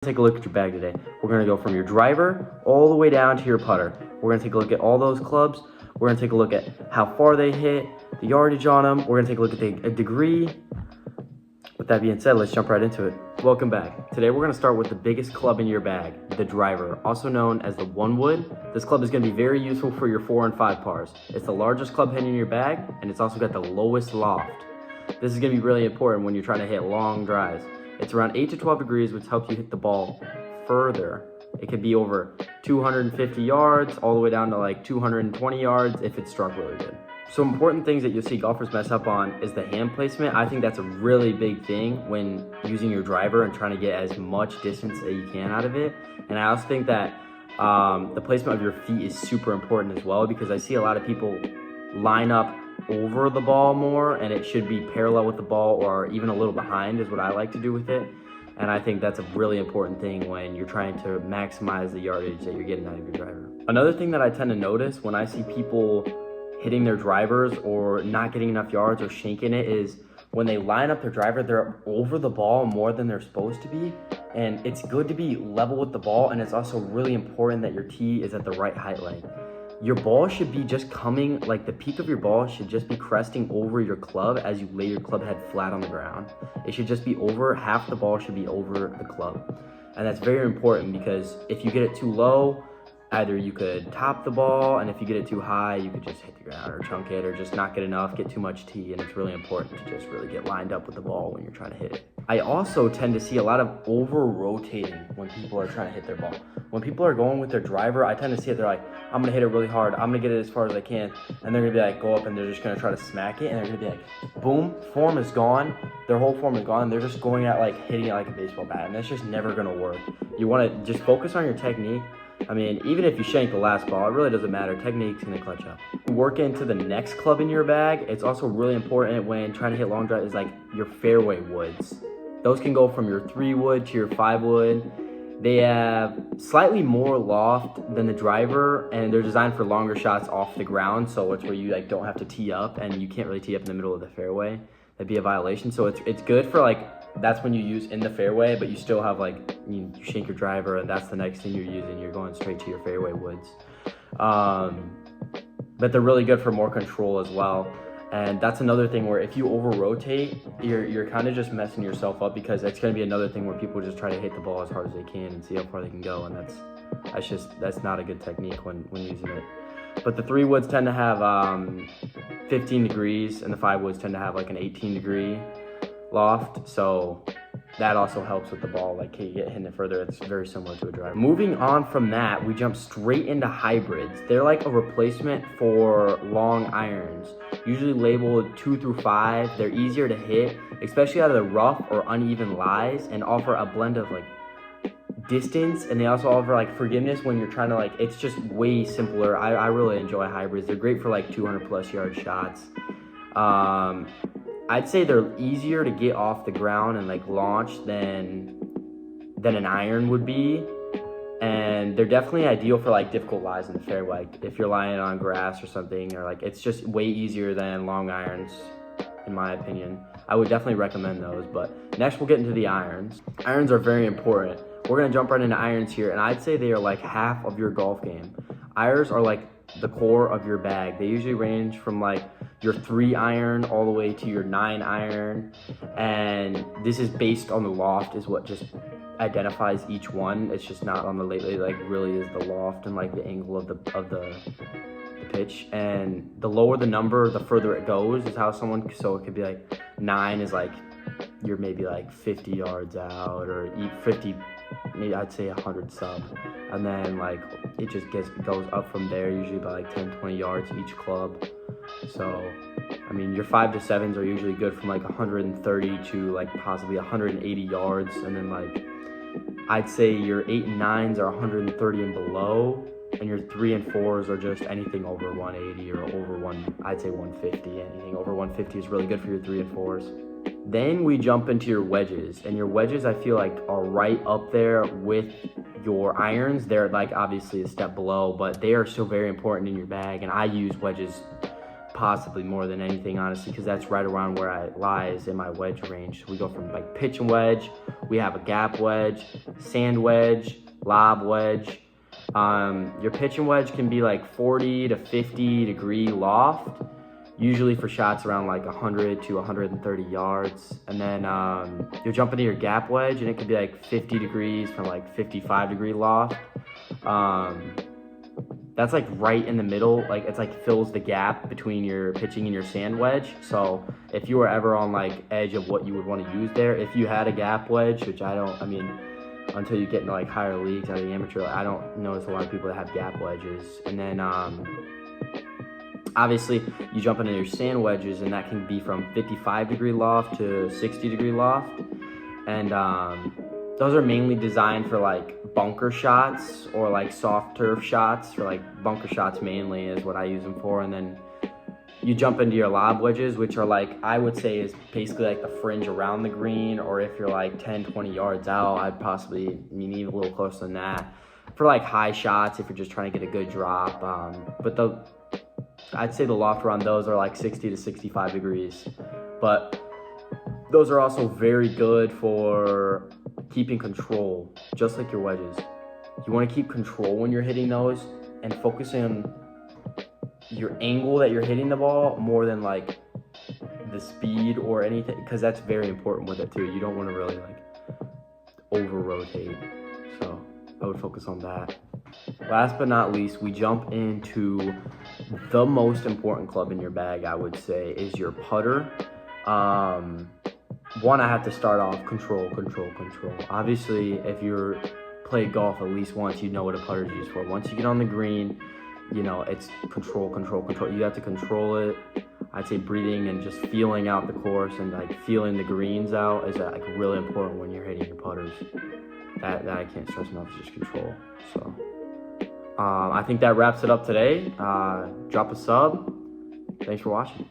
Take a look at your bag today. We're going to go from your driver all the way down to your putter. We're going to take a look at all those clubs. We're going to take a look at how far they hit, the yardage on them. We're going to take a look at the degree. With that being said, let's jump right into it. Welcome back. Today we're going to start with the biggest club in your bag, the driver, also known as the 1-wood. This club is going to be very useful for your 4 and 5 pars. It's the largest club head in your bag, and it's also got the lowest loft. This is going to be really important when you're trying to hit long drives. It's around 8 to 12 degrees, which helps you hit the ball further. It could be over 250 yards, all the way down to like 220 yards if it's struck really good. Some important things that you'll see golfers mess up on is the hand placement. I think that's a really big thing when using your driver and trying to get as much distance as you can out of it. And I also think that the placement of your feet is super important as well, because I see a lot of people line up over the ball more, and it should be parallel with the ball or even a little behind is what I like to do with it. And I think that's a really important thing when you're trying to maximize the yardage that you're getting out of your driver. Another thing that I tend to notice when I see people hitting their drivers or not getting enough yards or shanking it is when they line up their driver, they're over the ball more than they're supposed to be. And it's good to be level with the ball, and it's also really important that your tee is at the right height line. Your ball should be just coming, like the peak of your ball should just be cresting over your club as you lay your club head flat on the ground. It should just be over, half the ball should be over the club. And that's very important, because if you get it too low, either you could top the ball, and if you get it too high, you could just hit the ground or chunk it or just not get enough, get too much tee. And it's really important to just really get lined up with the ball when you're trying to hit it. I also tend to see a lot of over rotating when people are trying to hit their ball. When people are going with their driver, I tend to see it, they're like, I'm gonna hit it really hard, I'm gonna get it as far as I can, and they're gonna be like, go up and they're just gonna try to smack it, and they're gonna be like, boom, form is gone, their whole form is gone, and they're just going at like hitting it like a baseball bat, and that's just never gonna work. You wanna just focus on your technique. I mean, even if you shank the last ball, it really doesn't matter. Technique's gonna clutch up. Work into the next club in your bag. It's also really important when trying to hit long drive is like your fairway woods. Those can go from your 3-wood to your 5-wood. They have slightly more loft than the driver, and they're designed for longer shots off the ground. So it's where you like don't have to tee up, and you can't really tee up in the middle of the fairway. That'd be a violation. So it's good for like, that's when you use in the fairway, but you still have like, you shank your driver, and that's the next thing you're using. You're going straight to your fairway woods. But they're really good for more control as well. And that's another thing where if you over rotate, you're kind of just messing yourself up, because that's going to be another thing where people just try to hit the ball as hard as they can and see how far they can go. And that's not a good technique when using it. But the 3-woods tend to have 15 degrees, and the 5-woods tend to have like an 18-degree loft. So that also helps with the ball, like you get hitting it further. It's very similar to a driver. Moving on from that, we jump straight into hybrids. They're like a replacement for long irons, usually labeled 2 through 5. They're easier to hit, especially out of the rough or uneven lies, and offer a blend of like distance, and they also offer like forgiveness when you're trying to like, it's just way simpler. I really enjoy hybrids. They're great for like 200+ yard shots. I'd say they're easier to get off the ground and like launch than an iron would be. And they're definitely ideal for like difficult lies in the fairway. Like if you're lying on grass or something, or like, it's just way easier than long irons, in my opinion. I would definitely recommend those. But next we'll get into the irons. Irons are very important. We're gonna jump right into irons here, and I'd say they are like half of your golf game. Irons are like the core of your bag. They usually range from like your 3 iron all the way to your 9 iron, and this is based on the loft, is what just identifies each one. It's just not on the lately, like really is the loft and like the angle of the pitch. And the lower the number, the further it goes, is how someone, so it could be like 9 is like you're maybe like 50 yards out, or 50, maybe I'd say 100 sub, and then like it just goes up from there, usually by like 10-20 yards each club. So I mean, your 5 to 7s are usually good from like 130 to like possibly 180 yards, and then like I'd say your 8 and 9s are 130 and below, and your 3 and 4s are just anything over 180 or over I'd say 150. Anything over 150 is really good for your 3 and 4s. Then we jump into your wedges, and your wedges I feel like are right up there with your irons. They're like obviously a step below, but they are still very important in your bag, and I use wedges possibly more than anything, honestly, because that's right around where I lies in my wedge range. So we go from like pitch and wedge, we have a gap wedge, sand wedge, lob wedge. Your pitch and wedge can be like 40 to 50 degree loft, usually for shots around like 100 to 130 yards. And then you'll jump into your gap wedge, and it could be like 50 degrees from like 55 degree loft. That's like right in the middle, like it's like fills the gap between your pitching and your sand wedge. So if you were ever on like edge of what you would want to use there, if you had a gap wedge, which I mean, until you get into like higher leagues out of the amateur, I don't notice a lot of people that have gap wedges. And then obviously you jump into your sand wedges, and that can be from 55 degree loft to 60 degree loft. And those are mainly designed for like bunker shots or like soft turf shots, or like bunker shots mainly is what I use them for. And then you jump into your lob wedges, which are like, I would say is basically like the fringe around the green, or if you're like 10, 20 yards out, I'd possibly need a little closer than that for like high shots if you're just trying to get a good drop. But I'd say the loft around those are like 60 to 65 degrees. But those are also very good for keeping control, just like your wedges. You want to keep control when you're hitting those and focusing on your angle that you're hitting the ball more than like the speed or anything, because that's very important with it too. You don't want to really like over rotate. So I would focus on that. Last but not least, we jump into the most important club in your bag, I would say, is your putter. One, I have to start off control. Obviously, if you're played golf at least once, you know what a putter is used for. Once you get on the green, you know, it's control. You have to control it. I'd say breathing and just feeling out the course and like feeling the greens out is like really important when you're hitting your putters. That I can't stress enough, is just control. So I think that wraps it up today. Drop a sub. Thanks for watching.